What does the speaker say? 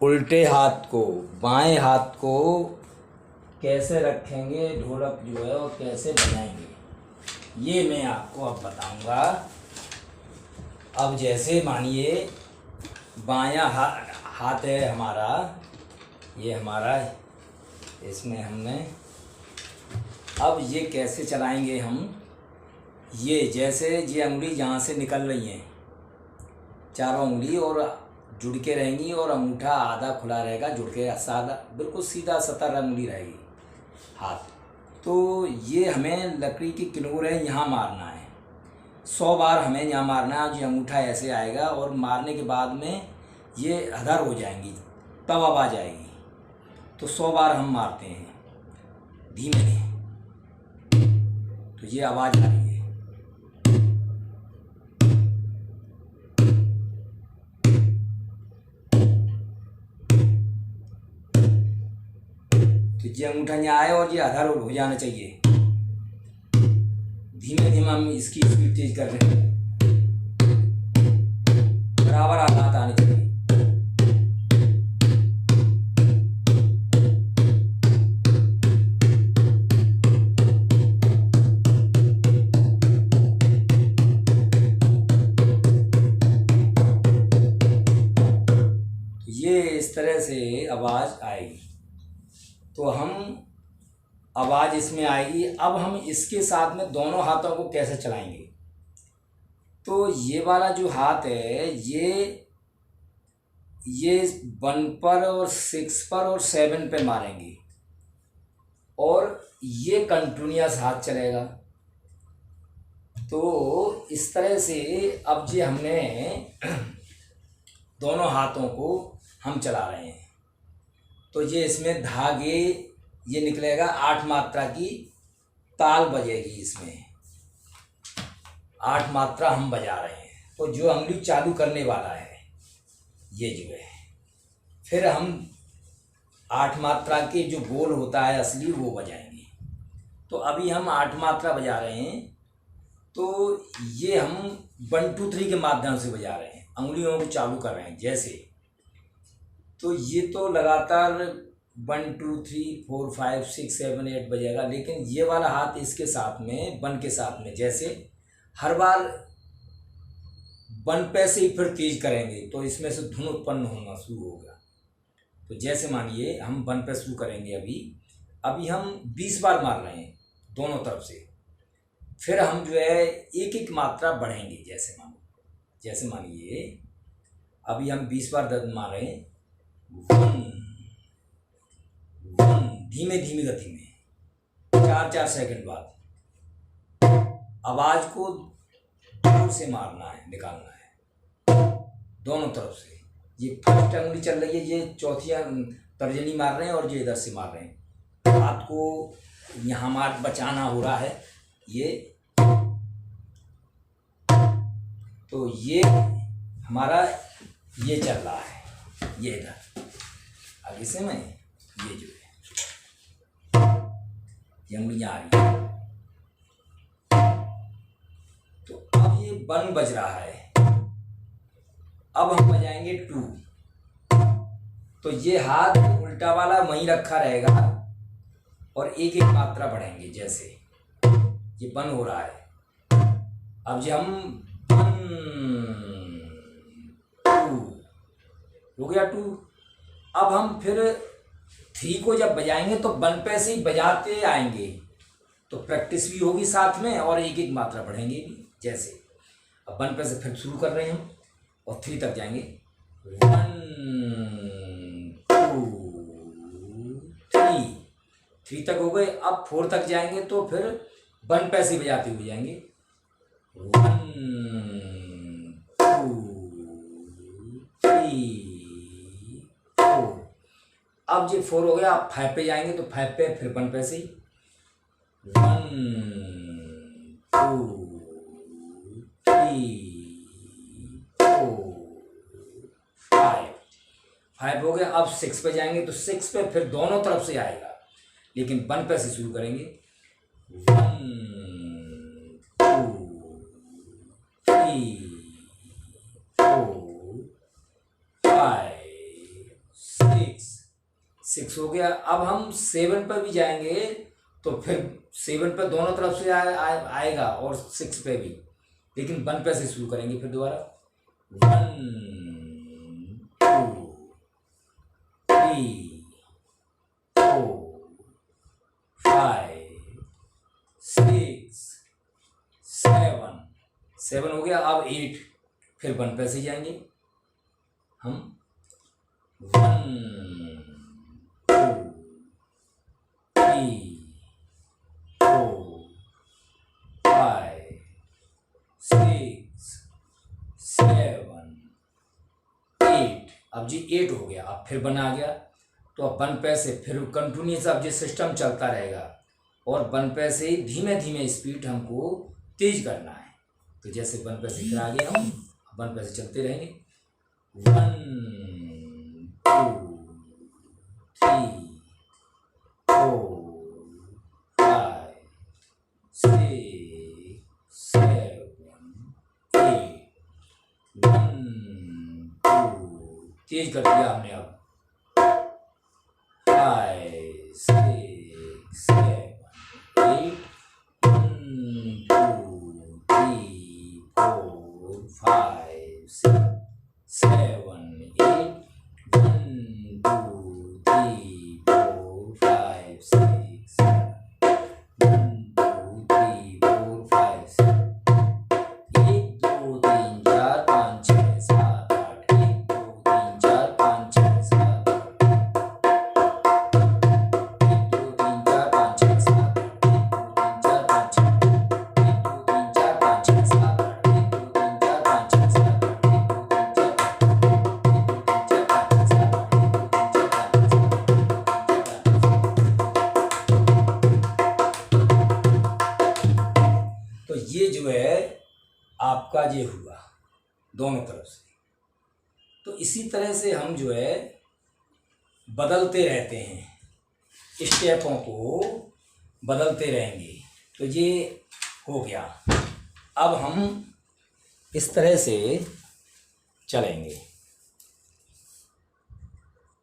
उल्टे हाथ को, बाएं हाथ को कैसे रखेंगे ढोलक जो है और कैसे बजाएंगे ये मैं आपको अब बताऊंगा। अब जैसे मानिए बायां हाथ है हमारा, ये हमारा, इसमें हमने अब ये कैसे चलाएंगे हम, ये जैसे ये उंगली यहाँ से निकल रही हैं, चारों उंगली और जुड़ के रहेंगी और अंगूठा आधा खुला रहेगा, जुड़ के सादा बिल्कुल सीधा सतर उंगली रहेगी हाथ। तो ये हमें लकड़ी की किनोर है यहाँ मारना है, 100 बार हमें यहाँ मारना है। जो अंगूठा ऐसे आएगा और मारने के बाद में ये अधर हो जाएंगी, तब आवाज़ आएगी। तो 100 बार हम मारते हैं धीमे धीमे, तो ये आवाज़ आ रही है। तो ये अंगूठा यहाँ आए और ये अधर हो जाना चाहिए। धीमे धीमे हम इसकी स्पीड तेज कर रहे हैं, बराबर आघात आने चाहिए। ये इस तरह से आवाज़ आएगी। तो हम आवाज़ इसमें आएगी। अब हम इसके साथ में दोनों हाथों को कैसे चलाएंगे, तो ये वाला जो हाथ है ये 1 पर और 6 पर और 7 पे मारेंगे और ये कंटिन्यूअस हाथ चलेगा। तो इस तरह से अब ये हमने दोनों हाथों को हम चला रहे हैं। तो ये इसमें धागे ये निकलेगा, 8 मात्रा की ताल बजेगी इसमें, 8 मात्रा हम बजा रहे हैं। तो जो अंगुली चालू करने वाला है ये जो है, फिर हम 8 मात्रा के जो बोल होता है असली वो बजाएंगे। तो अभी हम 8 मात्रा बजा रहे हैं। तो ये हम 1 2 3 के माध्यम से बजा रहे हैं, अंगुलियों को चालू कर रहे हैं जैसे। तो ये तो लगातार 1 2 3 4 5 6 7 8 बजेगा, लेकिन ये वाला हाथ इसके साथ में 1 के साथ में जैसे हर बार 1 पे से ही फिर तेज करेंगे तो इसमें से धुन उत्पन्न होना शुरू होगा। तो जैसे मानिए हम 1 पे शुरू करेंगे, अभी हम 20 बार मार रहे हैं दोनों तरफ से। फिर हम जो है एक एक मात्रा बढ़ेंगे, जैसे मानिए अभी हम 20 बार मार रहे हैं, 1 1 धीमे धीमे गति में, 4 सेकंड बाद आवाज को जोर से मारना है, निकालना है दोनों तरफ से। ये फर्स्ट अंगुली चल रही है, ये चौथी तर्जनी मार रहे हैं और ये इधर से मार रहे हैं। हाथ को यहाँ मार बचाना हो रहा है ये। तो ये हमारा ये चल रहा है, ये इधर आगे से मैं ये जो है ये अंगुलियाँ आ रही है। तो अब ये 1 बज रहा है, अब हम बजाएंगे 2। तो ये हाथ उल्टा वाला वहीं रखा रहेगा और एक एक मात्रा बढ़ेंगे जैसे ये 1 हो रहा है। अब ये हम 1 2 हो गया 2। अब हम फिर 3 को जब बजाएंगे तो 1 पे से ही बजाते आएंगे, तो प्रैक्टिस भी होगी साथ में और एक एक मात्रा बढ़ेंगे भी जैसे। अब 1 पे से फिर शुरू कर रहे हैं हम और 3 तक जाएंगे, 1 2 3, 3 तक हो गए। अब 4 तक जाएंगे तो फिर 1 पे से बजाते हुए जाएंगे, 1 2 3 4। अब ये 4 हो गया, अब 5 पे जाएंगे तो 5 पे फिर 1 पे से ही, 1 2 3 4 5 हो गया। अब 6 पे जाएंगे तो 6 पे फिर दोनों तरफ से आएगा, लेकिन 1 पे से शुरू करेंगे, 1 2 3 4 5 6 हो गया। अब हम 7 पर भी जाएंगे तो फिर 7 पर दोनों तरफ से आएगा और 6 पे भी, लेकिन 1 पे से शुरू करेंगे। फिर दोबारा 1 2 3 4 5 6 7 हो गया। अब 8, फिर 1 पे से जाएंगे हम 1 2 3 4 5 6 7 8। अब जी 8 हो गया। अब फिर 1 आ गया तो अब 1 पे से फिर कंटिन्यूस अब ये सिस्टम चलता रहेगा और 1 पे से धीमे धीमे स्पीड हमको तेज करना है। तो जैसे 1 पे से फिर आगे हम 1 पे से चलते रहेंगे 1 2 3 4 5 6 7 8 1 2 तेज कर दिया हमने। अब 5 6 7 8 1 2 3 4 5 6 7 8 1 2 3 4 5 6 1 2 3 4 5 1 2 3 4 5 6 7 8 1 2 3 4 5 6 7 1 2 3 4 5 6 7 1 2 3 4 5 6 1 2 3 4 5 6 7 1 2 3 4 5 6 7 1 2 3 4 तो ये जो है आपका ये हुआ दोनों तरफ से। तो इसी तरह से हम जो है बदलते रहते हैं, स्टेपों को बदलते रहेंगे। तो ये हो गया। अब हम इस तरह से चलेंगे।